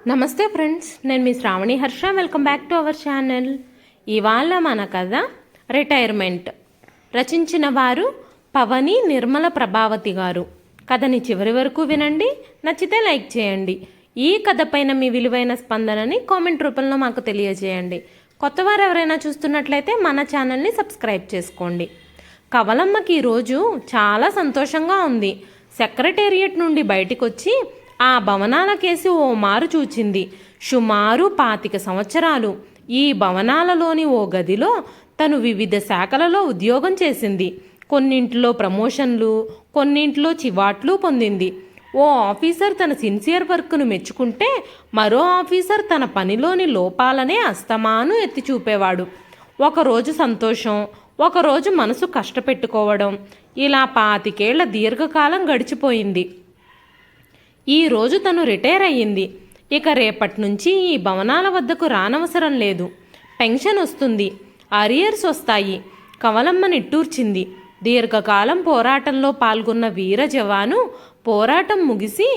నమస్తే ఫ్రెండ్స్, నేను మీ Shravani Harsha. Welcome back to our channel. ఇవాళ మన కథ రిటైర్మెంట్. రచించిన వారు పవని నిర్మల ప్రభావతి గారు. కథని చివరి వరకు వినండి, నచ్చితే లైక్ చేయండి. ఈ కథ పైన మీ విలువైన స్పందనని కామెంట్ రూపంలో మాకు తెలియజేయండి. కొత్తవారు ఎవరైనా చూస్తున్నట్లయితే మన ఛానల్ని సబ్స్క్రైబ్ చేసుకోండి. కవలమ్మకి ఈరోజు చాలా సంతోషంగా ఉంది. సెక్రటేరియట్ నుండి బయటికి వచ్చి ఆ భవనాల కేసి ఓ మారు చూచింది. సుమారు 25 సంవత్సరాలు ఈ భవనాలలోని ఓ గదిలో తను వివిధ శాఖలలో ఉద్యోగం చేసింది. కొన్నింటిలో ప్రమోషన్లు, కొన్నింటిలో చివాట్లు పొందింది. ఓ ఆఫీసర్ తన సిన్సియర్ వర్క్ను మెచ్చుకుంటే మరో ఆఫీసర్ తన పనిలోని లోపాలనే అస్తమాను ఎత్తి చూపేవాడు. ఒకరోజు సంతోషం, ఒకరోజు మనసు కష్టపెట్టుకోవడం, ఇలా 25 ఏళ్ల దీర్ఘకాలం గడిచిపోయింది. ఈరోజు తను రిటైర్ అయ్యింది. ఇక రేపటి నుంచి ఈ భవనాల వద్దకు రానవసరం లేదు. పెన్షన్ వస్తుంది, అరియర్స్ వస్తాయి. కవలమ్మ నిట్టూర్చింది. దీర్ఘకాలం పోరాటంలో పాల్గొన్న వీర జవాను పోరాటం ముగిసి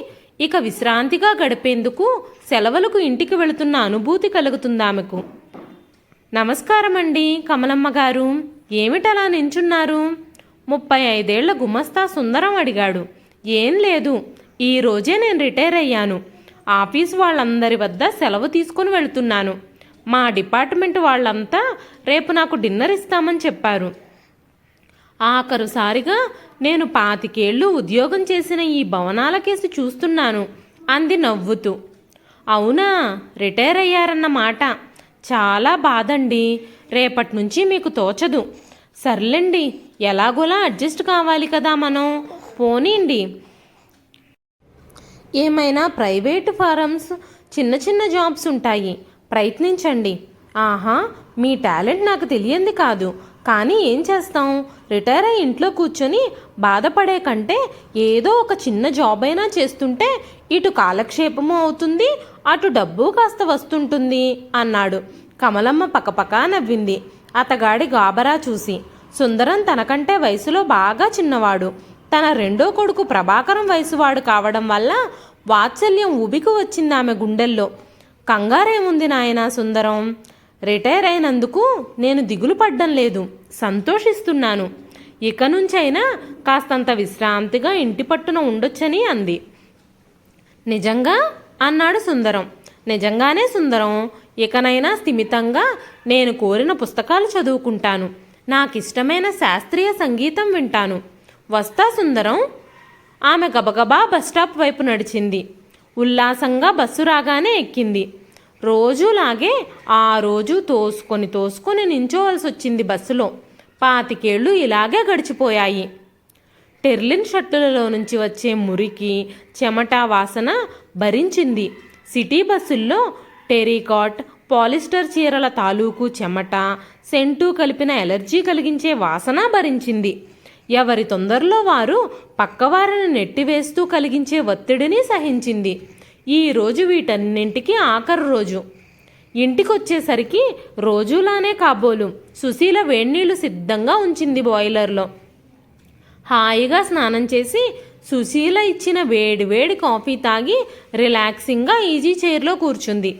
ఇక విశ్రాంతిగా గడిపేందుకు సెలవులకు ఇంటికి వెళుతున్న అనుభూతి కలుగుతుందామెకు. నమస్కారం అండి కమలమ్మ గారు, ఏమిటలా నించున్నారు? 35 ఏళ్ల గుమస్తా సుందరం అడిగాడు. ఏం లేదు, ఈ రోజే నేను రిటైర్ అయ్యాను. ఆఫీస్ వాళ్ళందరి వద్ద సెలవు తీసుకుని వెళుతున్నాను. మా డిపార్ట్మెంట్ వాళ్ళంతా రేపు నాకు డిన్నర్ ఇస్తామని చెప్పారు. ఆఖరుసారిగా నేను 25 ఏళ్ళు ఉద్యోగం చేసిన ఈ భవనాల కేసు చూస్తున్నాను అంది నవ్వుతూ. అవునా, రిటైర్ అయ్యారన్న మాట. చాలా బాధండి. రేపటి నుంచి మీకు తోచదు. సర్లేండి, ఎలాగోలా అడ్జస్ట్ కావాలి కదా మనం. పోనీండి, ఏమైనా ప్రైవేట్ ఫారమ్స్, చిన్న చిన్న జాబ్స్ ఉంటాయి, ప్రయత్నించండి. ఆహా, మీ టాలెంట్ నాకు తెలియంది కాదు, కానీ ఏం చేస్తాం? రిటైర్ అయ్యి ఇంట్లో కూర్చొని బాధపడే కంటే ఏదో ఒక చిన్న జాబ్ అయినా చేస్తుంటే ఇటు కాలక్షేపము అవుతుంది, అటు డబ్బు కాస్త వస్తుంటుంది అన్నాడు. కమలమ్మ పకపకా నవ్వింది అతగాడి గాబరా చూసి. సుందరం తనకంటే వయసులో బాగా చిన్నవాడు. తన రెండో కొడుకు ప్రభాకరం వయసువాడు కావడం వల్ల వాత్సల్యం ఉబికి వచ్చింది ఆమె గుండెల్లో. కంగారేముంది నాయనా సుందరం, రిటైర్ అయినందుకు నేను దిగులు పడ్డం లేదు, సంతోషిస్తున్నాను. ఇక నుంచైనా కాస్తంత విశ్రాంతిగా ఇంటి పట్టున ఉండొచ్చని అంది. నిజంగా అన్నాడు సుందరం. నిజంగానే సుందరం, ఇకనైనా స్థిమితంగా నేను కోరిన పుస్తకాలు చదువుకుంటాను, నాకిష్టమైన శాస్త్రీయ సంగీతం వింటాను. వస్తా సుందరం. ఆమె గబగబా బస్టాప్ వైపు నడిచింది. ఉల్లాసంగా బస్సు రాగానే ఎక్కింది. రోజులాగే ఆ రోజు తోసుకొని నించోవలసి వచ్చింది బస్సులో. 25 ఏళ్ళు ఇలాగే గడిచిపోయాయి. టెర్లిన్ షర్టులలో నుంచి వచ్చే మురికి, చెమట వాసన భరించింది. సిటీ బస్సుల్లో టెరికాట్, పాలిస్టర్ చీరల తాలూకు చెమట, సెంటు కలిపిన ఎలర్జీ కలిగించే వాసన భరించింది. ఎవరి తొందరలో వారు పక్కవారిని నెట్టివేస్తూ కలిగించే ఒత్తిడిని సహించింది. ఈరోజు వీటన్నింటికి ఆఖరు రోజు. ఇంటికొచ్చేసరికి రోజులానే కాబోలు సుశీల వేడినీళ్లు సిద్ధంగా ఉంచింది బాయిలర్లో. హాయిగా స్నానం చేసి సుశీల ఇచ్చిన వేడి వేడి కాఫీ తాగి రిలాక్సింగ్గా ఈజీ చైర్లో కూర్చుంది.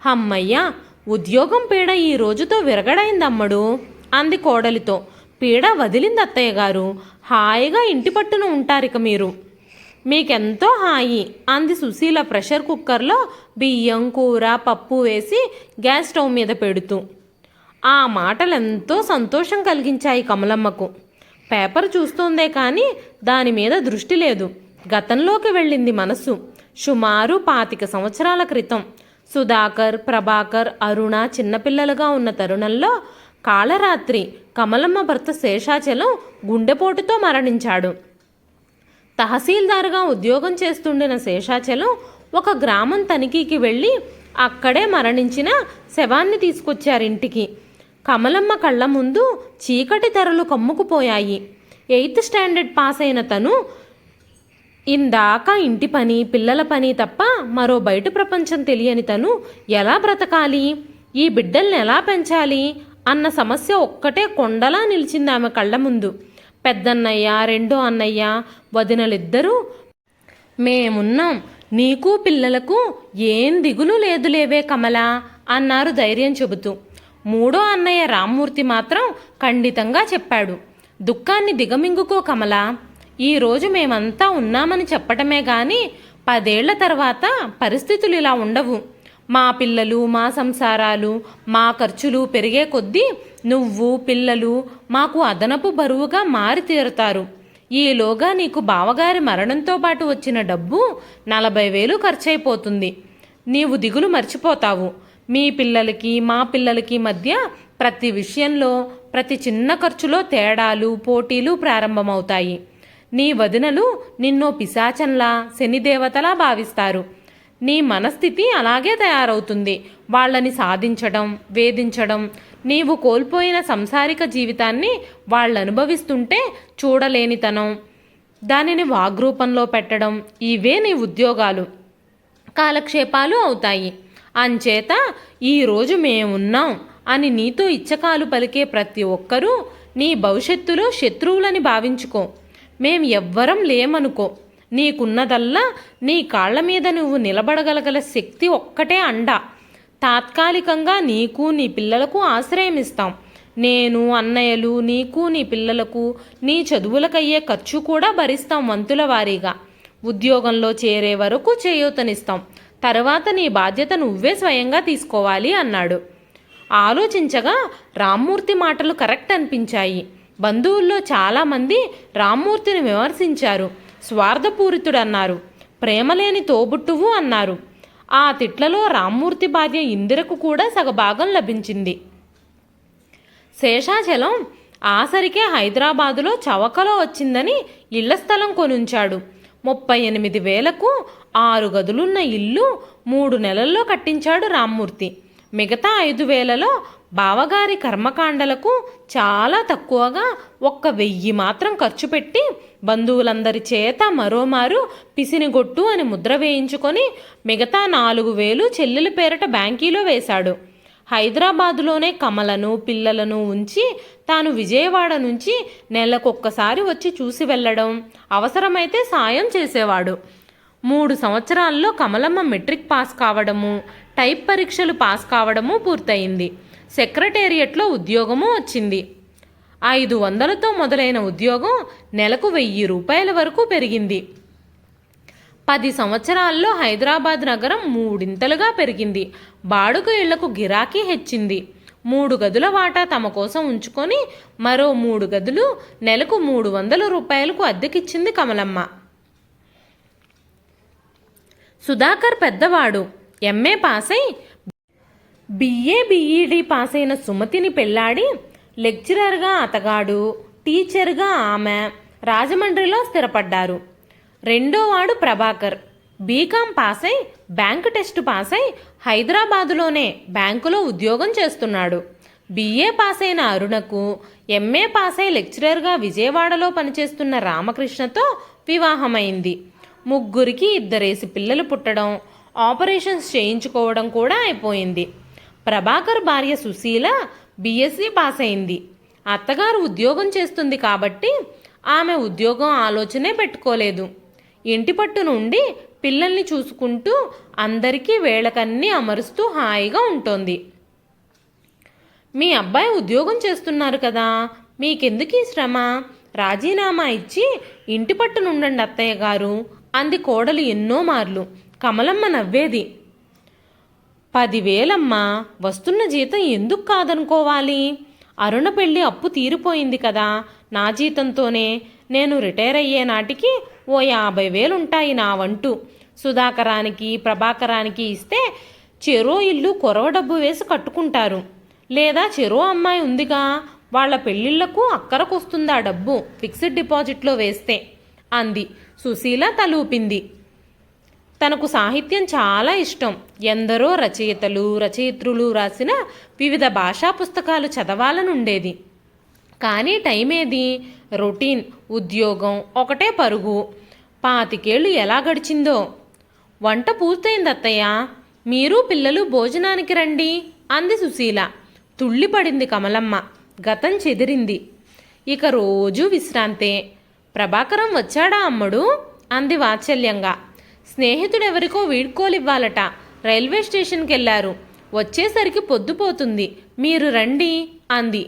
హమ్మయ్య, ఉద్యోగం పీడ ఈ రోజుతో విరగడైందమ్మడు అంది కోడలితో. పీడ వదిలింది అత్తయ్య గారు, హాయిగా ఇంటి పట్టున ఉంటారిక మీరు. మీకెంతో హాయి అంది సుశీల ప్రెషర్ కుక్కర్లో బియ్యం, కూర, పప్పు వేసి గ్యాస్ స్టవ్ మీద పెడుతూ. ఆ మాటలెంతో సంతోషం కలిగించాయి కమలమ్మకు. పేపర్ చూస్తోందే కానీ దాని మీద దృష్టి లేదు. గతంలోకి వెళ్ళింది మనసు. సుమారు 25 సంవత్సరాల క్రితం సుధాకర్, ప్రభాకర్, అరుణ చిన్నపిల్లలుగా ఉన్న తరుణంలో కాళరాత్రి కమలమ్మ భర్త శేషాచలం గుండెపోటుతో మరణించాడు. తహసీల్దారుగా ఉద్యోగం చేస్తుండిన శేషాచలం ఒక గ్రామం తనిఖీకి వెళ్ళి అక్కడే మరణించిన శవాన్ని తీసుకొచ్చారింటికి. కమలమ్మ కళ్ళ ముందు చీకటి తెరలు కమ్ముకుపోయాయి. 8th స్టాండర్డ్ పాస్ అయిన తను ఇందాక ఇంటి పని, పిల్లల పని తప్ప మరో బయట ప్రపంచం తెలియని తను ఎలా బ్రతకాలి, ఈ బిడ్డల్ని ఎలా పెంచాలి అన్న సమస్య ఒక్కటే కొండలా నిలిచింది ఆమె కళ్ళ ముందు. పెద్దన్నయ్య, రెండో అన్నయ్య, వదినలిద్దరూ మేమున్నాం, నీకు పిల్లలకు ఏం దిగులు లేదులేవే కమలా అన్నారు ధైర్యం చెబుతూ. మూడో అన్నయ్య రామ్మూర్తి మాత్రం ఖండితంగా చెప్పాడు. దుఃఖాన్ని దిగమింగుకో కమలా. ఈరోజు మేమంతా ఉన్నామని చెప్పటమే గాని 10 ఏళ్ల తర్వాత పరిస్థితులు ఇలా ఉండవు. మా పిల్లలు, మా సంసారాలు, మా ఖర్చులు పెరిగే కొద్దీ నువ్వు పిల్లలు మాకు అదనపు బరువుగా మారి తీరుతారు. ఈలోగా నీకు బావగారి మరణంతో పాటు వచ్చిన డబ్బు 40,000 ఖర్చయిపోతుంది. నీవు దిగులు మర్చిపోతావు. మీ పిల్లలకి మా పిల్లలకి మధ్య ప్రతి విషయంలో, ప్రతి చిన్న ఖర్చులో తేడాలు, పోటీలు ప్రారంభమవుతాయి. నీ వదినలు నిన్నో పిశాచంలా, శనిదేవతలా భావిస్తారు. నీ మనస్థితి అలాగే తయారవుతుంది. వాళ్ళని సాధించడం, వేధించడం, నీవు కోల్పోయిన సంసారిక జీవితాన్ని వాళ్ళు అనుభవిస్తుంటే చూడలేనితనం, దానిని వాగ్రూపంలో పెట్టడం, ఇవే నీ ఉద్యోగాలు, కాలక్షేపాలు అవుతాయి. అంచేత ఈరోజు మేమున్నాం అని నీతో ఇచ్చకాలు పలికే ప్రతి ఒక్కరూ నీ భవిష్యత్తులో శత్రువులని భావించుకో. మేం ఎవ్వరం లేమనుకో. నీకున్నదల్లా నీ కాళ్ల మీద నువ్వు నిలబడగలగల శక్తి ఒక్కటే అండ. తాత్కాలికంగా నీకు నీ పిల్లలకు ఆశ్రయం ఇస్తాం. నేను, అన్నయ్యలు నీకు నీ పిల్లలకు నీ చదువులకయ్యే ఖర్చు కూడా భరిస్తాం వంతుల వారీగా. ఉద్యోగంలో చేరే వరకు చేయూతనిస్తాం. తర్వాత నీ బాధ్యత నువ్వే స్వయంగా తీసుకోవాలి అన్నాడు. ఆలోచించగా రామ్మూర్తి మాటలు కరెక్ట్ అనిపించాయి. బంధువుల్లో చాలామంది రామ్మూర్తిని విమర్శించారు. స్వార్థపూరితుడన్నారు, ప్రేమలేని తోబుట్టువు అన్నారు. ఆ తిట్లలో రామ్మూర్తి భార్య ఇందిరకు కూడా సగభాగం లభించింది. శేషాచలం ఆసరికే హైదరాబాదులో చవకలో వచ్చిందని ఇళ్ల స్థలం కొనుంచాడు. 38,000కు 6 గదులున్న ఇల్లు 3 నెలల్లో కట్టించాడు రామ్మూర్తి. మిగతా 5,000లో బావగారి కర్మకాండలకు చాలా తక్కువగా 1,000 మాత్రం ఖర్చు పెట్టి బంధువులందరి చేత మరోమారు పిసినిగొట్టు అని ముద్ర వేయించుకొని మిగతా 4,000 చెల్లెల పేరట బ్యాంకీలో వేశాడు. హైదరాబాదులోనే కమలను, పిల్లలను ఉంచి తాను విజయవాడ నుంచి నెలకొక్కసారి వచ్చి చూసి వెళ్ళడం, అవసరమైతే సాయం చేసేవాడు. 3 సంవత్సరాల్లో కమలమ్మ మెట్రిక్ పాస్ కావడము, టైప్ పరీక్షలు పాస్ కావడము పూర్తయింది. సెక్రటేరియట్లో ఉద్యోగము వచ్చింది. 500తో మొదలైన ఉద్యోగం నెలకు 1,000 రూపాయల వరకు పెరిగింది. 10 సంవత్సరాల్లో హైదరాబాద్ నగరం 3 పెరిగింది. బాడుగ ఇళ్లకు గిరాకీ హెచ్చింది. 3 గదుల వాటా తమ కోసం ఉంచుకొని మరో 3 గదులు నెలకు 300 రూపాయలకు అద్దెకిచ్చింది కమలమ్మ. సుధాకర్ పెద్దవాడు. ఎంఏ పాసై బిఏ బిఈడి పాసైన సుమతిని పెళ్లాడి లెక్చరర్గా అతగాడు, టీచర్గా ఆమె రాజమండ్రిలో స్థిరపడ్డారు. రెండోవాడు ప్రభాకర్. బీకాం పాసై బ్యాంకు టెస్టు పాసై హైదరాబాదులోనే బ్యాంకులో ఉద్యోగం చేస్తున్నాడు. బిఏ పాసైన అరుణకు ఎంఏ పాసై లెక్చరర్గా విజయవాడలో పనిచేస్తున్న రామకృష్ణతో వివాహమైంది. 3కి 2 పిల్లలు పుట్టడం, ఆపరేషన్స్ చేయించుకోవడం కూడా అయిపోయింది. ప్రభాకర్ భార్య సుశీల బిఎస్సి పాస్ అయింది. అత్తగారు ఉద్యోగం చేస్తుంది కాబట్టి ఆమె ఉద్యోగం ఆలోచనే పెట్టుకోలేదు. ఇంటి పట్టు నుండి పిల్లల్ని చూసుకుంటూ అందరికీ వేళకన్నీ అమరుస్తూ హాయిగా ఉంటోంది. మీ అబ్బాయి ఉద్యోగం చేస్తున్నారు కదా, మీకెందుకు ఈ శ్రమ? రాజీనామా ఇచ్చి ఇంటి పట్టునుండండి అత్తయ్య గారు అంది కోడలు ఎన్నో మార్లు. కమలమ్మ నవ్వేది. 10,000 వస్తున్న జీతం ఎందుకు కాదనుకోవాలి? అరుణ పెళ్ళి అప్పు తీరిపోయింది కదా, నా జీతంతోనే. నేను రిటైర్ అయ్యే నాటికి ఓ 50,000 ఉంటాయి నా వంటు. సుధాకరానికి, ప్రభాకరానికి ఇస్తే చెరో ఇల్లు కొరవ డబ్బు వేసి కట్టుకుంటారు. లేదా చెరో అమ్మాయి ఉందిగా, వాళ్ళ పెళ్ళిళ్లకు అక్కరకొస్తుందా డబ్బు ఫిక్స్డ్ డిపాజిట్లో వేస్తే అంది. సుశీల తలూపింది. తనకు సాహిత్యం చాలా ఇష్టం. ఎందరో రచయితలు, రచయిత్రులు రాసిన వివిధ భాషా పుస్తకాలు చదవాలనుండేది. కానీ టైం ఏది? రొటీన్ ఉద్యోగం ఒకటే పరుగు. 25 ఏళ్ళు ఎలా గడిచిందో. వంట పూర్తయింది అత్తయ్య, మీరు పిల్లలు భోజనానికి రండి అంది సుశీల. తుళ్ళిపడింది కమలమ్మ. గతం చెదిరింది. ఇక రోజూ విశ్రాంతే. ప్రభాకరం వచ్చాడా అమ్మడు అంది వాత్సల్యంగా. స్నేహితుడెవరికో వీడ్కోలివ్వాలట. రైల్వే స్టేషన్కి వెళ్ళారు. వచ్చేసరికి పొద్దుపోతుంది. మీరు రండి అంది.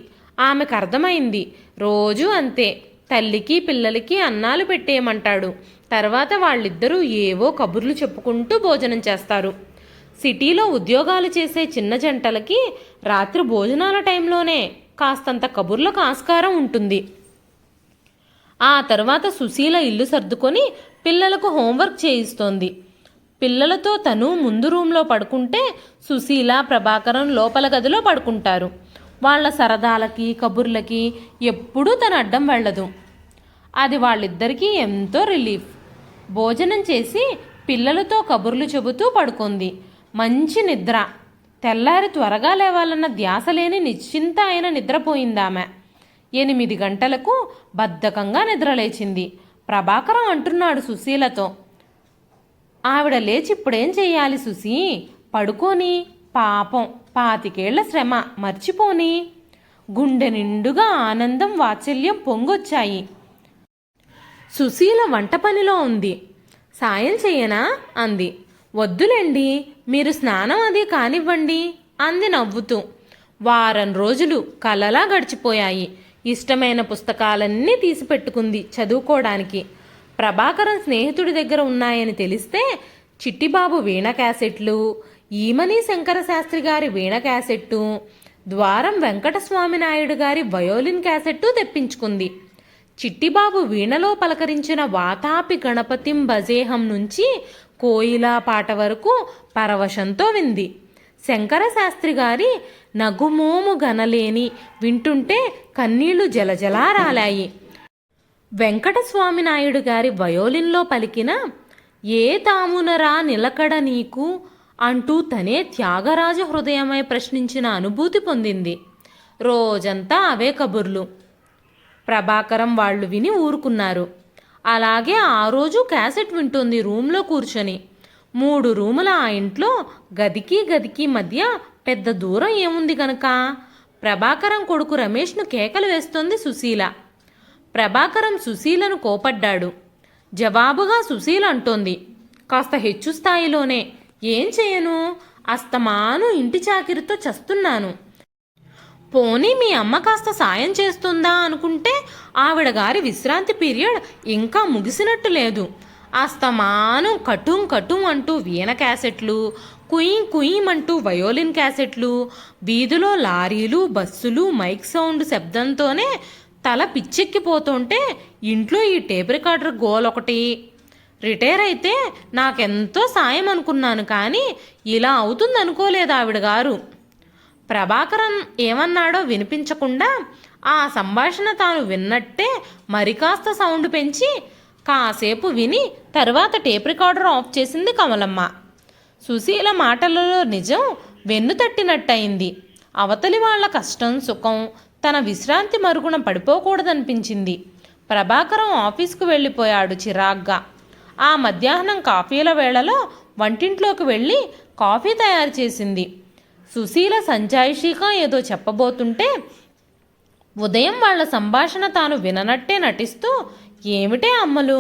ఆమెకు అర్థమైంది. రోజూ అంతే. తల్లికి పిల్లలకి అన్నాలు పెట్టేయమంటాడు. తర్వాత వాళ్ళిద్దరూ ఏవో కబుర్లు చెప్పుకుంటూ భోజనం చేస్తారు. సిటీలో ఉద్యోగాలు చేసే చిన్న జంటలకి రాత్రి భోజనాల టైంలోనే కాస్తంత కబుర్లకు ఆస్కారం ఉంటుంది. ఆ తర్వాత సుశీల ఇల్లు సర్దుకొని పిల్లలకు హోంవర్క్ చేయిస్తోంది. పిల్లలతో తను ముందు రూమ్లో పడుకుంటే సుశీల, ప్రభాకరం లోపల గదిలో పడుకుంటారు. వాళ్ళ సరదాలకి కబుర్లకి ఎప్పుడూ తను అడ్డం వెళ్ళదు. అది వాళ్ళిద్దరికీ ఎంతో రిలీఫ్. భోజనం చేసి పిల్లలతో కబుర్లు చెబుతూ పడుకుంది. మంచి నిద్ర. తెల్లారి త్వరగా లేవాలన్న ధ్యాస లేని నిశ్చింత అయిన నిద్రపోయిందామె. 8 గంటలకు బద్ధకంగా నిద్రలేచింది. ప్రభాకరం అంటున్నాడు సుశీలతో, ఆవిడ లేచి ఇప్పుడేం చెయ్యాలి సుశీ? పడుకోని, పాపం 25 శ్రమ మర్చిపోని. గుండె నిండుగా ఆనందం వాత్సల్యం పొంగొచ్చాయి. సుశీల వంట పనిలో ఉంది. సాయం చెయ్యనా అంది. వద్దులేండి, మీరు స్నానం అది కానివ్వండి అంది నవ్వుతూ. వారం రోజులు కలలా గడిచిపోయాయి. ఇష్టమైన పుస్తకాలన్నీ తీసిపెట్టుకుంది చదువుకోవడానికి. ప్రభాకరం స్నేహితుడి దగ్గర ఉన్నాయని తెలిస్తే చిట్టిబాబు వీణ క్యాసెట్లు, ఈమని శంకర శాస్త్రి గారి వీణ క్యాసెట్టు, ద్వారం వెంకటస్వామి నాయుడు గారి వయోలిన్ క్యాసెట్టు తెప్పించుకుంది. చిట్టిబాబు వీణలో పలకరించిన వాతాపి గణపతిం భజేహం నుంచి కోయిలా పాట వరకు పరవశంతో వింది. శంకర శాస్త్రి గారి నగుమోము గనలేని వింటుంటే కన్నీళ్లు జలజలా రాలాయి. వెంకటస్వామి నాయుడు గారి వయోలిన్లో పలికిన ఏ తామునరా నిలకడ నీకు అంటూ తనే త్యాగరాజ హృదయమై ప్రశ్నించిన అనుభూతి పొందింది. రోజంతా అవే కబుర్లు. ప్రభాకరం వాళ్ళు విని ఊరుకున్నారు. అలాగే ఆ రోజు క్యాసెట్ వింటుంది రూమ్లో కూర్చొని. 3 రూముల ఆ ఇంట్లో గదికి మధ్య పెద్ద దూరం ఏముంది గనక ప్రభాకరం కొడుకు రమేష్ను కేకలు వేస్తోంది సుశీల. ప్రభాకరం సుశీలను కోపడ్డాడు. జవాబుగా సుశీల అంటోంది, కాస్త హెచ్చు స్థాయిలోనే, ఏం చేయను, అస్తమాను ఇంటి చాకిరితో చస్తున్నాను. పోనీ మీ అమ్మ కాస్త సాయం చేస్తుందా అనుకుంటే ఆవిడ గారి విశ్రాంతి పీరియడ్ ఇంకా ముగిసినట్టు లేదు. అస్తమానం కటుం కటుం అంటూ వీణ క్యాసెట్లు, కుయ్యమంటూ వయోలిన్ క్యాసెట్లు, వీధిలో లారీలు బస్సులు మైక్ సౌండ్ శబ్దంతోనే తల పిచ్చెక్కిపోతుంటే ఇంట్లో ఈ టేప్ రికార్డర్ గోలొకటి. రిటైర్ అయితే నాకెంతో సాయం అనుకున్నాను, కానీ ఇలా అవుతుందనుకోలేదు ఆవిడ గారు. ప్రభాకరం ఏమన్నాడో వినిపించకుండా ఆ సంభాషణ తాను విన్నట్టే మరి కాస్త సౌండ్ పెంచి కాసేపు విని తర్వాత టేప్ రికార్డర్ ఆఫ్ చేసింది కమలమ్మ. సుశీల మాటలలో నిజం వెన్ను తట్టినట్టయింది. అవతలి వాళ్ల కష్టం సుఖం తన విశ్రాంతి మరుగున పడిపోకూడదనిపించింది. ప్రభాకరం ఆఫీస్కు వెళ్ళిపోయాడు చిరాగ్గా. ఆ మధ్యాహ్నం కాఫీల వేళలో వంటింట్లోకి వెళ్ళి కాఫీ తయారు చేసింది. సుశీల సంజాయిషీగా ఏదో చెప్పబోతుంటే ఉదయం వాళ్ల సంభాషణ తాను విననట్టే నటిస్తూ, ఏమిటే అమ్మలు,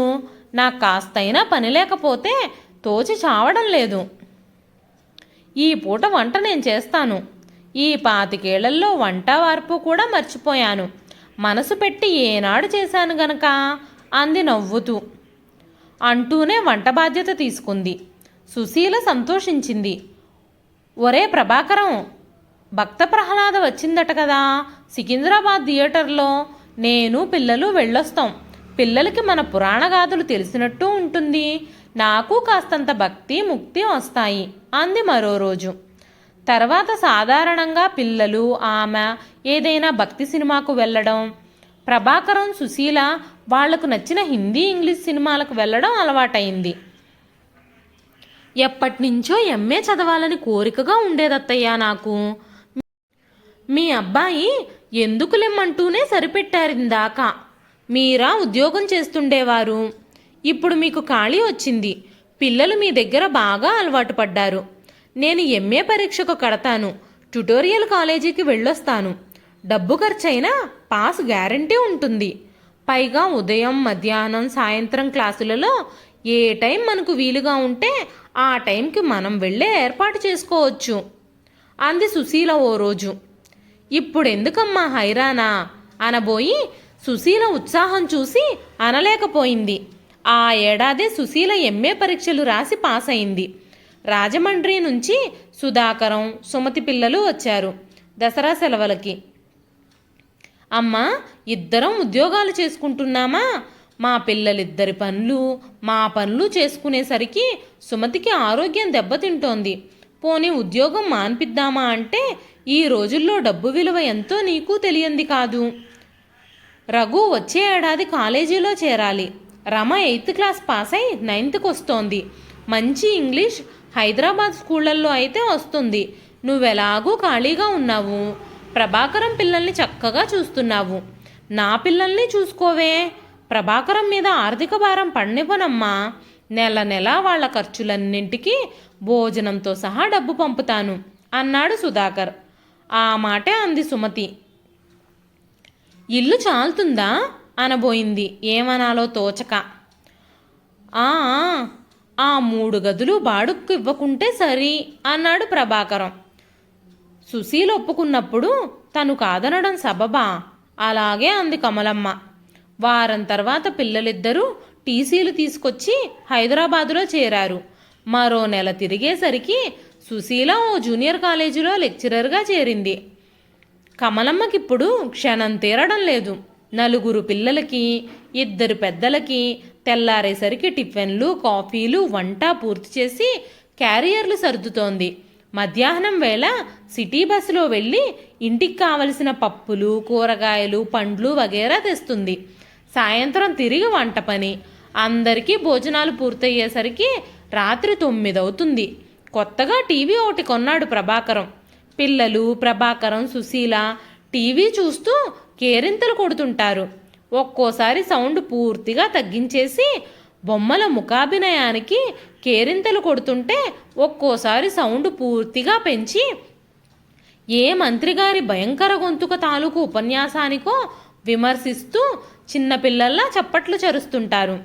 నాకు కాస్తైనా పని లేకపోతే తోచి చావడం లేదు. ఈ పూట వంట నేను చేస్తాను. ఈ 25 ఏళ్లలో వంట వార్పు కూడా మర్చిపోయాను. మనసు పెట్టి ఏనాడు చేశాను గనక అంది నవ్వుతూ. అంటూనే వంట బాధ్యత తీసుకుంది. సుశీల సంతోషించింది. ఒరే ప్రభాకరం, భక్త ప్రహ్లాద వచ్చిందట కదా సికింద్రాబాద్ థియేటర్లో, నేను పిల్లలు వెళ్ళొస్తాం. పిల్లలకి మన పురాణ గాథలు తెలిసినట్టు ఉంటుంది, నాకు కాస్తంత భక్తి ముక్తి వస్తాయి అంది మరో రోజు. తర్వాత సాధారణంగా పిల్లలు ఆమె ఏదైనా భక్తి సినిమాకు వెళ్ళడం, ప్రభాకరం సుశీల వాళ్లకు నచ్చిన హిందీ ఇంగ్లీష్ సినిమాలకు వెళ్ళడం అలవాటైంది. ఎప్పటినుంచో ఎంఏ చదవాలని కోరికగా ఉండేదత్తయ్యా నాకు. మీ అబ్బాయి ఎందుకులెమ్మంటూనే సరిపెట్టారిందాకా. మీరా ఉద్యోగం చేస్తుండేవారు, ఇప్పుడు మీకు ఖాళీ వచ్చింది. పిల్లలు మీ దగ్గర బాగా అలవాటు పడ్డారు. నేను ఎంఏ పరీక్షకు కడతాను, ట్యుటోరియల్ కాలేజీకి వెళ్ళొస్తాను. డబ్బు ఖర్చైనా పాస్ గ్యారంటీ ఉంటుంది. పైగా ఉదయం మధ్యాహ్నం సాయంత్రం క్లాసులలో ఏ టైం మనకు వీలుగా ఉంటే ఆ టైంకి మనం వెళ్ళే ఏర్పాటు చేసుకోవచ్చు అంది సుశీల ఓ రోజు. ఇప్పుడెందుకమ్మా హైరానా అనబోయి సుశీల ఉత్సాహం చూసి అనలేకపోయింది. ఆ ఏడాదే సుశీల ఎంఏ పరీక్షలు రాసి పాస్ అయింది. రాజమండ్రి నుంచి సుధాకరం, సుమతి పిల్లలు వచ్చారు దసరా సెలవులకి. అమ్మా, ఇద్దరం ఉద్యోగాలు చేసుకుంటున్నామా? మా పిల్లలిద్దరి పనులు మా పనులు చేసుకునేసరికి సుమతికి ఆరోగ్యం దెబ్బతింటోంది. పోనీ ఉద్యోగం మాన్పిద్దామా అంటే ఈ రోజుల్లో డబ్బు విలువ ఎంతో నీకు తెలియంది కాదు. రఘు వచ్చే ఏడాది కాలేజీలో చేరాలి. రమ 8th క్లాస్ పాస్ అయి 9th వస్తోంది. మంచి ఇంగ్లీష్ హైదరాబాద్ స్కూళ్ళల్లో అయితే వస్తుంది. నువ్వెలాగూ ఖాళీగా ఉన్నావు. ప్రభాకరం పిల్లల్ని చక్కగా చూస్తున్నావు. నా పిల్లల్ని చూసుకోవే. ప్రభాకరం మీద ఆర్థిక భారం పడనివ్వనమ్మా. నెల నెల వాళ్ల ఖర్చులన్నింటికి భోజనంతో సహా డబ్బు పంపుతాను అన్నాడు సుధాకర్. ఆ మాటే అంది సుమతి. ఇల్లు చాలుతుందా అనబోయింది, ఏమనాలో తోచక. ఆ 3 గదులు బాడుక్కు ఇవ్వకుంటే సరి అన్నాడు ప్రభాకరం. సుశీల ఒప్పుకున్నప్పుడు తను కాదనడం సబబా? అలాగే అంది కమలమ్మ. వారం తర్వాత పిల్లలిద్దరూ టీసీలు తీసుకొచ్చి హైదరాబాదులో చేరారు. మరో నెల తిరిగేసరికి సుశీల ఓ జూనియర్ కాలేజీలో లెక్చరర్గా చేరింది. కమలమ్మకిప్పుడు క్షణం తీరడం లేదు. 4 పిల్లలకి 2 పెద్దలకి తెల్లారేసరికి టిఫిన్లు, కాఫీలు, వంట పూర్తి చేసి క్యారియర్లు సర్దుతోంది. మధ్యాహ్నం వేళ సిటీ బస్సులో వెళ్ళి ఇంటికి కావలసిన పప్పులు, కూరగాయలు, పండ్లు వగేరా తెస్తుంది. సాయంత్రం తిరిగి వంట పని. అందరికీ భోజనాలు పూర్తయ్యేసరికి రాత్రి 9 అవుతుంది. కొత్తగా టీవీ ఒకటి కొన్నాడు ప్రభాకరం. పిల్లలు, ప్రభాకరం, సుశీల టీవీ చూస్తూ కేరింతలు కొడుతుంటారు. ఒక్కోసారి సౌండ్ పూర్తిగా తగ్గించేసి బొమ్మల ముఖాభినయానికి కేరింతలు కొడుతుంటే ఒక్కోసారి సౌండ్ పూర్తిగా పెంచి ఏ మంత్రిగారి భయంకర గొంతుక తాలూకు ఉపన్యాసానికో విమర్శిస్తూ చిన్నపిల్లల్లా చప్పట్లు చరుస్తుంటారు.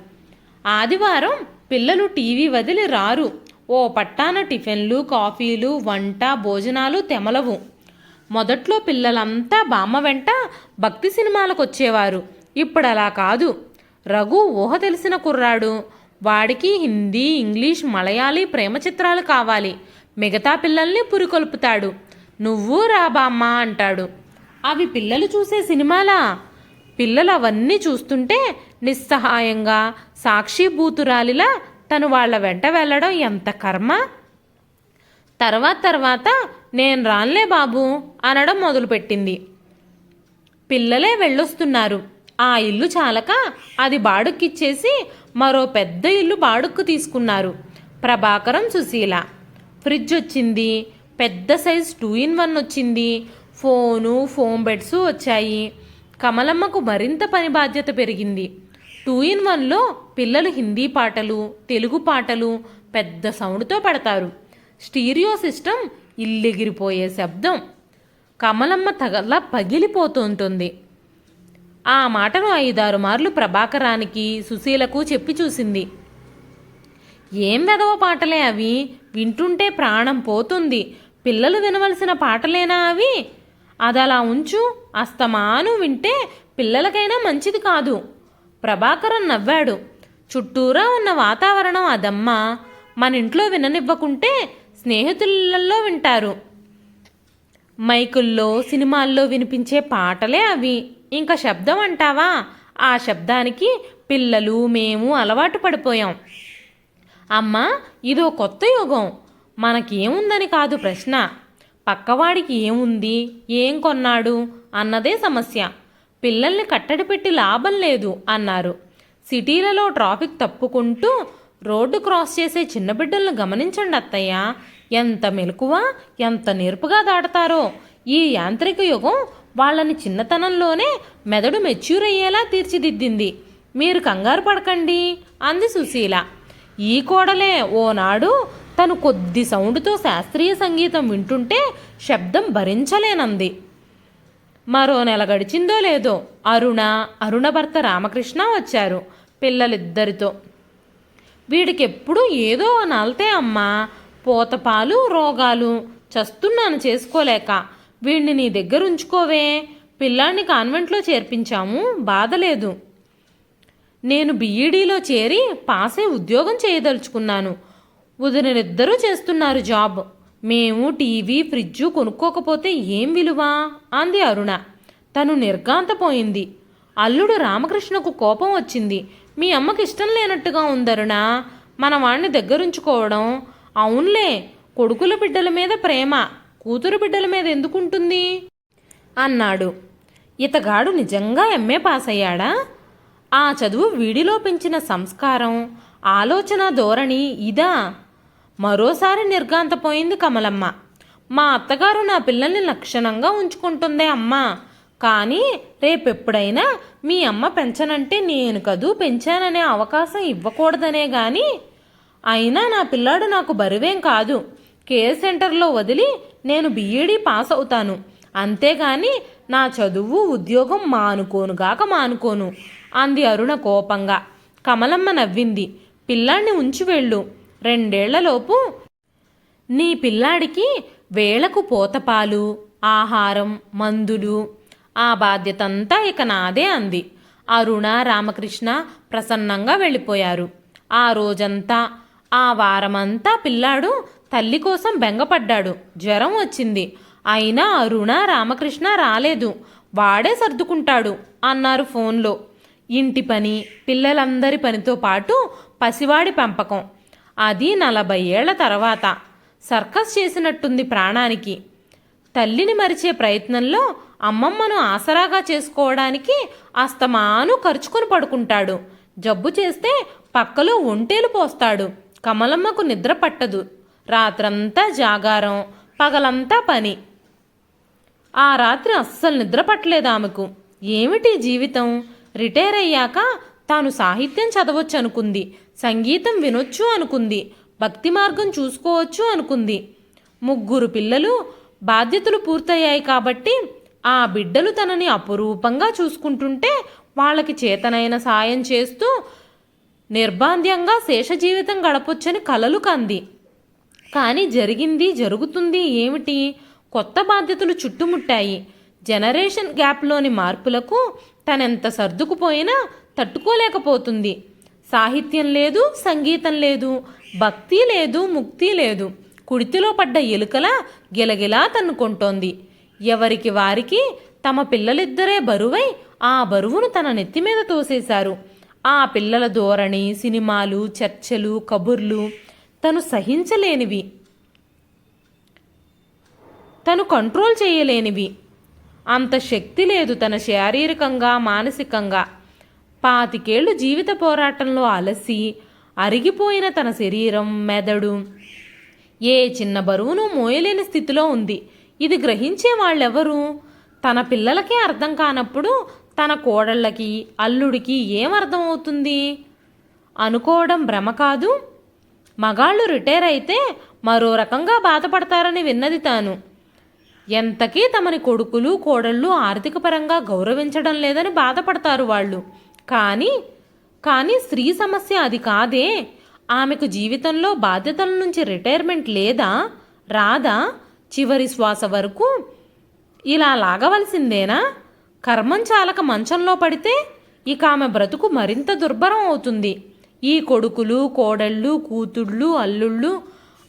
ఆదివారం పిల్లలు టీవీ వదిలి రారు. ఓ పట్టాన టిఫిన్లు, కాఫీలు, వంట, భోజనాలు తెమలవు. మొదట్లో పిల్లలంతా బామ్మ వెంట భక్తి సినిమాలకు వచ్చేవారు. ఇప్పుడు అలా కాదు. రఘు ఊహ తెలిసిన కుర్రాడు. వాడికి హిందీ, ఇంగ్లీష్, మలయాళీ ప్రేమ చిత్రాలు కావాలి. మిగతా పిల్లల్ని పురికొల్పుతాడు. నువ్వు రా బామ్మ అంటాడు. అవి పిల్లలు చూసే సినిమాలా? పిల్లలు అవన్నీ చూస్తుంటే నిస్సహాయంగా సాక్షిభూతురాలిలా తను వాళ్ల వెంట వెళ్ళడం ఎంత కర్మ. తర్వాత నేను రాన్లే బాబు అనడం మొదలుపెట్టింది. పిల్లలే వెళ్ళొస్తున్నారు. ఆ ఇల్లు చాలక అది బాడుక్కిచ్చేసి మరో పెద్ద ఇల్లు బాడుక్కు తీసుకున్నారు ప్రభాకరం, సుశీల. ఫ్రిడ్జ్ వచ్చింది. పెద్ద సైజ్ 2-in-1 వచ్చింది. ఫోమ్ బెడ్స్ వచ్చాయి. కమలమ్మకు మరింత పని బాధ్యత పెరిగింది. 2-in-1లో పిల్లలు హిందీ పాటలు, తెలుగు పాటలు పెద్ద సౌండ్తో పెడతారు. స్టీరియో సిస్టమ్ ఇల్లెగిరిపోయే శబ్దం. కమలమ్మ తగలా పగిలిపోతుంటుంది. ఆ మాటను 5-6 మార్లు ప్రభాకరానికి, సుశీలకు చెప్పి చూసింది. ఏం వెధవ పాటలే అవి, వింటుంటే ప్రాణం పోతుంది. పిల్లలు వినవలసిన పాటలేనా అవి? అదలా ఉంచు, అస్తమాను వింటే పిల్లలకైనా మంచిది కాదు. ప్రభాకరం నవ్వాడు. చుట్టూరా ఉన్న వాతావరణం అదమ్మా. మన ఇంట్లో విననివ్వకుంటే స్నేహితులలో వింటారు. మైకుల్లో, సినిమాల్లో వినిపించే పాటలే అవి. ఇంకా శబ్దం అంటావా? ఆ శబ్దానికి పిల్లలు, మేము అలవాటు పడిపోయాం. అమ్మా, ఇదో కొత్త యుగం. మనకేముందని కాదు ప్రశ్న, పక్కవాడికి ఏముంది, ఏం కొన్నాడు అన్నదే సమస్య. పిల్లల్ని కట్టడి పెట్టి లాభం లేదు అన్నారు. సిటీలలో ట్రాఫిక్ తప్పుకుంటూ రోడ్డు క్రాస్ చేసే చిన్న బిడ్డలను గమనించండి అత్తయ్య. ఎంత మెలకువ, ఎంత నేర్పుగా దాటతారో. ఈ యాంత్రిక యుగం వాళ్ళని చిన్నతనంలోనే మెదడు మెచ్యూర్ అయ్యేలా తీర్చిదిద్దింది. మీరు కంగారు పడకండి అంది సుశీల. ఈ కోడలే ఓనాడు తను కొద్ది సౌండ్తో శాస్త్రీయ సంగీతం వింటుంటే శబ్దం భరించలేనంది. మరో నెల గడిచిందో లేదో అరుణ భర్త రామకృష్ణ వచ్చారు పిల్లలిద్దరితో. వీడికెప్పుడు ఏదో నలతే అమ్మా, పోతపాలు రోగాలు, చస్తున్నాను చేసుకోలేక. వీడిని నీ దగ్గర ఉంచుకోవే. పిల్లాన్ని కాన్వెంట్లో చేర్పించాము, బాధలేదు. నేను బీఈడీలో చేరి పాసై ఉద్యోగం చేయదలుచుకున్నాను. వదినరిద్దరూ చేస్తున్నారు జాబ్. మేము టీవీ ఫ్రిడ్జు కొనుక్కోకపోతే ఏం విలువ అంది అరుణ. తను నిర్ఘాంతపోయింది. అల్లుడు రామకృష్ణకు కోపం వచ్చింది. మీ అమ్మకి ఇష్టం లేనట్టుగా ఉందరుణ మన వాణ్ణి దగ్గరుంచుకోవడం. అవునులే, కొడుకుల బిడ్డల మీద ప్రేమ, కూతురు బిడ్డల మీద ఎందుకుంటుంది అన్నాడు. ఇతగాడు నిజంగా ఎంఏ పాస్ అయ్యాడా? ఆ చదువు వీడిలో పెంచిన సంస్కారం, ఆలోచన ధోరణి ఇదా? మరోసారి నిర్ఘాంతపోయింది కమలమ్మ. మా అత్తగారు నా పిల్లల్ని లక్షణంగా ఉంచుకుంటుందే అమ్మా, కానీ రేపెప్పుడైనా మీ అమ్మ పెంచనంటే నేను కదూ పెంచాననే అవకాశం ఇవ్వకూడదనే గాని. అయినా నా పిల్లాడు నాకు బరువేం కాదు. కేర్ సెంటర్లో వదిలి నేను బీఈడీ పాస్ అవుతాను, అంతేగాని నా చదువు ఉద్యోగం మానుకోను అంది అరుణ కోపంగా. కమలమ్మ నవ్వింది. పిల్లాడిని ఉంచి వెళ్ళు. 2 ఏళ్లలోపు నీ పిల్లాడికి వేళకు పోతపాలు, ఆహారం, మందులు, ఆ బాధ్యతంతా ఇక నాదే అంది. అరుణ రామకృష్ణ ప్రసన్నంగా వెళ్ళిపోయారు. ఆ రోజంతా, ఆ వారమంతా పిల్లాడు తల్లి కోసం బెంగపడ్డాడు. జ్వరం వచ్చింది. అయినా అరుణ రామకృష్ణ రాలేదు. వాడే సర్దుకుంటాడు అన్నారు ఫోన్లో. ఇంటి పని, పిల్లలందరి పనితో పాటు పసివాడి పెంపకం. అది 40 ఏళ్ల తర్వాత. సర్కస్ చేసినట్టుంది ప్రాణానికి. తల్లిని మరిచే ప్రయత్నంలో అమ్మమ్మను ఆసరాగా చేసుకోవడానికి అస్తమాను ఖర్చుకుని పడుకుంటాడు. జబ్బు చేస్తే పక్కలో ఒంటేలు పోస్తాడు. కమలమ్మకు నిద్ర పట్టదు. రాత్రంతా జాగారం, పగలంతా పని. ఆ రాత్రి అస్సలు నిద్ర పట్టలేదు ఆమెకు. ఏమిటి జీవితం? రిటైర్ అయ్యాక తాను సాహిత్యం చదవచ్చు అనుకుంది, సంగీతం వినొచ్చు అనుకుంది, భక్తి మార్గం చూసుకోవచ్చు అనుకుంది. 3 పిల్లలు, బాధ్యతలు పూర్తయ్యాయి కాబట్టి ఆ బిడ్డలు తనని అపురూపంగా చూసుకుంటుంటే వాళ్ళకి చేతనైన సాయం చేస్తూ నిర్బాంధ్యంగా శేష జీవితం గడపొచ్చని కలలు కంది. కానీ జరిగింది, జరుగుతుంది ఏమిటి? కొత్త బాధ్యతలు చుట్టుముట్టాయి. జనరేషన్ గ్యాప్లోని మార్పులకు తనెంత సర్దుకుపోయినా తట్టుకోలేకపోతుంది. సాహిత్యం లేదు, సంగీతం లేదు, భక్తి లేదు, ముక్తి లేదు. కుడితిలో పడ్డ ఎలుకలా గిలగిలా తన్నుకుంటోంది. ఎవరికి వారికి తమ పిల్లలిద్దరే బరువై ఆ బరువును తన నెత్తిమీద తోసేశారు. ఆ పిల్లల ధోరణి, సినిమాలు, చర్చలు, కబుర్లు తను సహించలేనివి, తను కంట్రోల్ చేయలేనివి. అంత శక్తి లేదు తన శారీరకంగా, మానసికంగా. 25 ఏళ్లు జీవిత పోరాటంలో అలసి అరిగిపోయిన తన శరీరం, మెదడు ఏ చిన్న బరువును మోయలేని స్థితిలో ఉంది. ఇది గ్రహించే వాళ్ళెవరు? తన పిల్లలకే అర్థం కానప్పుడు తన కోడళ్ళకి, అల్లుడికి ఏమర్థం అవుతుంది? అనుకోవడం భ్రమ కాదు. మగాళ్ళు రిటైర్ అయితే మరో రకంగా బాధపడతారని విన్నది తాను. ఎంతకీ తమని కొడుకులు, కోడళ్ళు ఆర్థికపరంగా గౌరవించడం లేదని బాధపడతారు వాళ్ళు. కానీ స్త్రీ సమస్య అది కాదే. ఆమెకు జీవితంలో బాధ్యతల నుంచి రిటైర్మెంట్ లేదా? రాదా? చివరి శ్వాస వరకు ఇలా లాగవలసిందేనా? కర్మం చాలక మంచంలో పడితే ఇక ఆమె బ్రతుకు మరింత దుర్భరం అవుతుంది. ఈ కొడుకులు, కోడళ్ళు, కూతుళ్ళు, అల్లుళ్ళు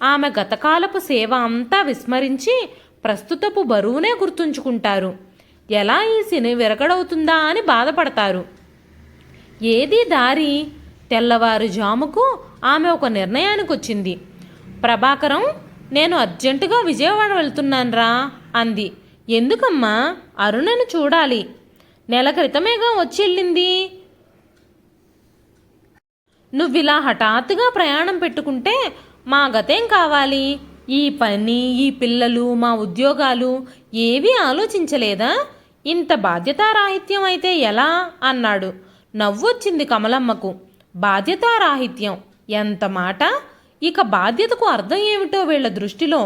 ఆమె గతకాలపు సేవ అంతా విస్మరించి ప్రస్తుతపు బరువునే గుర్తుంచుకుంటారు. ఎలా ఈ సిని విరగడవుతుందా అని బాధపడతారు. ఏది దారి? తెల్లవారుజాముకు ఆమె ఒక నిర్ణయానికి వచ్చింది. ప్రభాకరం, నేను అర్జెంటుగా విజయవాడ వెళ్తున్నాన్రా అంది. ఎందుకమ్మా? అరుణను చూడాలి. నెల క్రితమేగా వచ్చి వెళ్ళింది. నువ్విలా హఠాత్తుగా ప్రయాణం పెట్టుకుంటే మా గతేం కావాలి? ఈ పని, ఈ పిల్లలు, మా ఉద్యోగాలు ఏవీ ఆలోచించలేదా? ఇంత బాధ్యతారాహిత్యం అయితే ఎలా అన్నాడు. నవ్వొచ్చింది కమలమ్మకు. బాధ్యతారాహిత్యం ఎంత మాట! ఇక బాధ్యతకు అర్థం ఏమిటో వీళ్ల దృష్టిలో.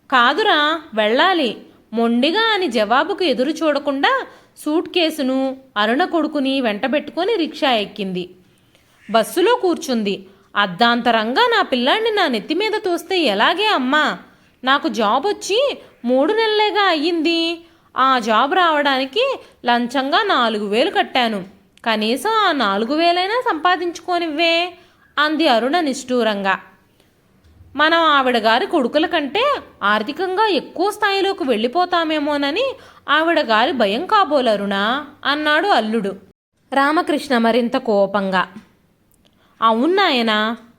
కాదురా, వెళ్ళాలి మొండిగా అని జవాబుకు ఎదురు చూడకుండా సూట్ కేసును, అరుణ కొడుకుని వెంటబెట్టుకొని రిక్షా ఎక్కింది. బస్సులో కూర్చుంది. అర్ధాంతరంగా నా పిల్లాడిని నా నెత్తి మీద తోస్తే ఎలాగే అమ్మా? నాకు జాబ్ వచ్చి 3 నెలలేగా అయ్యింది. ఆ జాబ్ రావడానికి లంచంగా 4,000 కట్టాను. కనీసం ఆ 4,000 సంపాదించుకోనివ్వే అంది అరుణ నిష్ఠూరంగా. మనం ఆవిడ గారి కొడుకుల కంటే ఆర్థికంగా ఎక్కువ స్థాయిలోకి వెళ్ళిపోతామేమోనని ఆవిడ గారి భయం కాబోలరుణా అన్నాడు అల్లుడు. రామకృష్ణ మరింత కోపంగా. అవునాయనా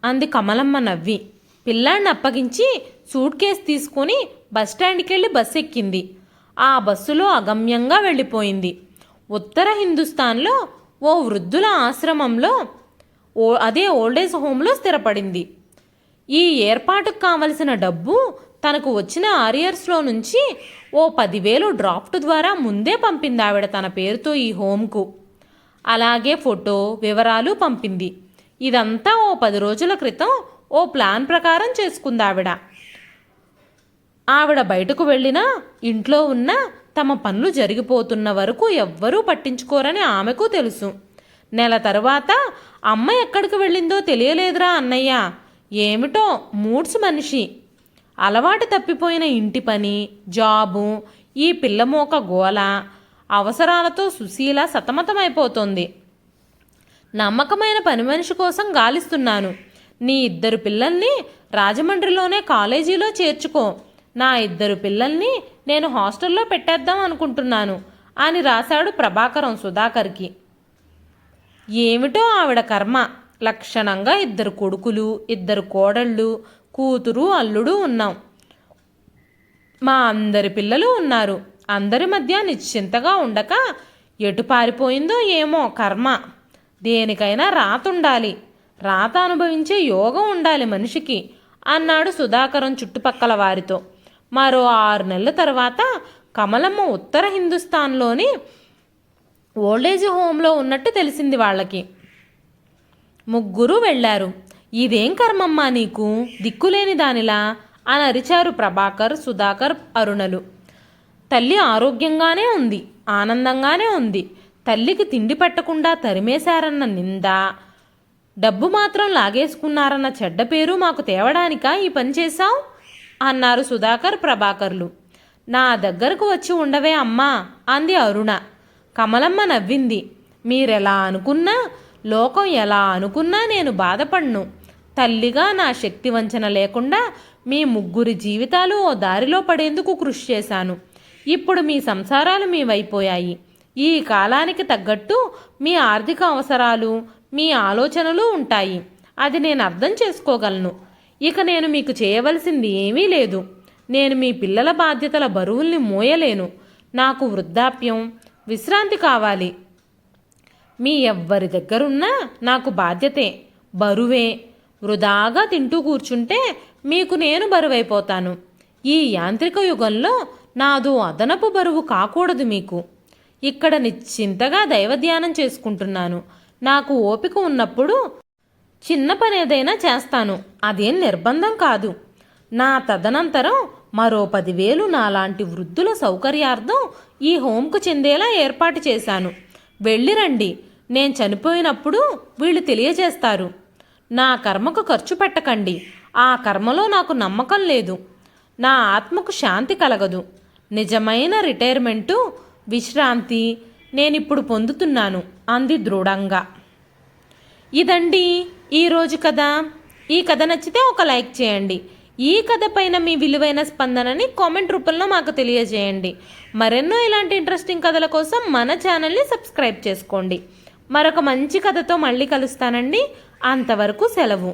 అంది కమలమ్మ నవ్వి. పిల్లాడిని అప్పగించి సూట్ కేసు తీసుకొని బస్టాండ్కి వెళ్ళి బస్సు ఎక్కింది. ఆ బస్సులో అగమ్యంగా వెళ్ళిపోయింది. ఉత్తర హిందుస్థాన్లో ఓ వృద్ధుల ఆశ్రమంలో అదే ఓల్డేజ్ హోంలో స్థిరపడింది. ఈ ఏర్పాటుకు కావలసిన డబ్బు తనకు వచ్చిన ఆరియర్స్లో నుంచి ఓ 10,000 డ్రాఫ్ట్ ద్వారా ముందే పంపింది ఆవిడ తన పేరుతో ఈ హోంకు. అలాగే ఫోటో వివరాలు పంపింది. ఇదంతా ఓ 10 రోజుల క్రితం ఓ ప్లాన్ ప్రకారం చేసుకుంది ఆవిడ. ఆవిడ బయటకు వెళ్ళినా ఇంట్లో ఉన్న తమ పనులు జరిగిపోతున్న వరకు ఎవ్వరూ పట్టించుకోరని ఆమెకు తెలుసు. నెల తర్వాత అమ్మ ఎక్కడికి వెళ్ళిందో తెలియలేదురా అన్నయ్య. ఏమిటో మూడ్స్ మనిషి. అలవాటు తప్పిపోయిన ఇంటి పని, జాబు, ఈ పిల్లమోక గోల, అవసరాలతో సుశీల సతమతమైపోతోంది. నమ్మకమైన పని మనిషి కోసం గాలిస్తున్నాను. నీ 2 పిల్లల్ని రాజమండ్రిలోనే కాలేజీలో చేర్చుకో. నా 2 పిల్లల్ని నేను హాస్టల్లో పెట్టేద్దాం అనుకుంటున్నాను అని రాశాడు ప్రభాకరం సుధాకర్కి. ఏమిటో ఆవిడ కర్మ. లక్షణంగా 2 కొడుకులు, 2 కోడళ్ళు, కూతురు, అల్లుడు ఉన్నాం. మా అందరి పిల్లలు ఉన్నారు. అందరి మధ్య నిశ్చింతగా ఉండక ఎటు పారిపోయిందో ఏమో కర్మ. దేనికైనా రాత ఉండాలి. రాత అనుభవించే యోగం ఉండాలి మనిషికి అన్నాడు సుధాకరం చుట్టుపక్కల వారితో. మరో 6 నెలల తర్వాత కమలమ్మ ఉత్తర హిందుస్థాన్లోని ఓల్డేజ్ హోంలో ఉన్నట్టు తెలిసింది వాళ్ళకి. ముగ్గురు వెళ్లారు. ఇదేం కర్మమ్మా నీకు, దిక్కులేని దానిలా అని అరిచారు ప్రభాకర్, సుధాకర్, అరుణలు. తల్లి ఆరోగ్యంగానే ఉంది, ఆనందంగానే ఉంది. తల్లికి తిండి పెట్టకుండా తరిమేశారన్న నింద, డబ్బు మాత్రం లాగేసుకున్నారన్న చెడ్డ పేరు మాకు తేవడానికా ఈ పని చేశావు అన్నారు సుధాకర్, ప్రభాకర్లు. నా దగ్గరకు వచ్చి ఉండవే అమ్మా అంది అరుణ. కమలమ్మ నవ్వింది. మీరెలా అనుకున్నా, లోకం ఎలా అనుకున్నా నేను బాధపడ్ను. తల్లిగా నా శక్తి వంచన లేకుండా మీ ముగ్గురి జీవితాలు ఓ దారిలో పడేందుకు కృషి చేశాను. ఇప్పుడు మీ సంసారాలు మీవైపోయాయి. ఈ కాలానికి తగ్గట్టు మీ ఆర్థిక అవసరాలు, మీ ఆలోచనలు ఉంటాయి. అది నేను అర్థం చేసుకోగలను. ఇక నేను మీకు చేయవలసింది ఏమీ లేదు. నేను మీ పిల్లల బాధ్యతల బరువుల్ని మోయలేను. నాకు వృద్ధాప్యం, విశ్రాంతి కావాలి. మీ ఎవ్వరి దగ్గరున్నా నాకు బాధ్యతే, బరువే. వృధాగా తింటూ కూర్చుంటే మీకు నేను బరువైపోతాను. ఈ యాంత్రిక యుగంలో నాదో అదనపు బరువు కాకూడదు మీకు. ఇక్కడ నిశ్చింతగా దైవధ్యానం చేసుకుంటున్నాను. నాకు ఓపిక ఉన్నప్పుడు చిన్న పని ఏదైనా చేస్తాను. అదేం నిర్బంధం కాదు. నా తదనంతరం మరో 10,000 నాలాంటి వృద్ధుల సౌకర్యార్థం ఈ హోంకు చెందేలా ఏర్పాటు చేశాను. వెళ్ళిరండి. నేను చనిపోయినప్పుడు వీళ్ళు తెలియజేస్తారు. నా కర్మకు ఖర్చు పెట్టకండి. ఆ కర్మలో నాకు నమ్మకం లేదు. నా ఆత్మకు శాంతి కలగదు. నిజమైన రిటైర్మెంటు, విశ్రాంతి నేనిప్పుడు పొందుతున్నాను అంది దృఢంగా. ఇదండి ఈరోజు కథ. ఈ కథ నచ్చితే ఒక లైక్ చేయండి. ఈ కథ పైన మీ విలువైన స్పందనని కామెంట్ రూపంలో మాకు తెలియజేయండి. మరెన్నో ఇలాంటి ఇంట్రెస్టింగ్ కథల కోసం మన ఛానల్ని సబ్స్క్రైబ్ చేసుకోండి. మరొక మంచి కథతో మళ్ళీ కలుస్తానండి. అంతవరకు సెలవు.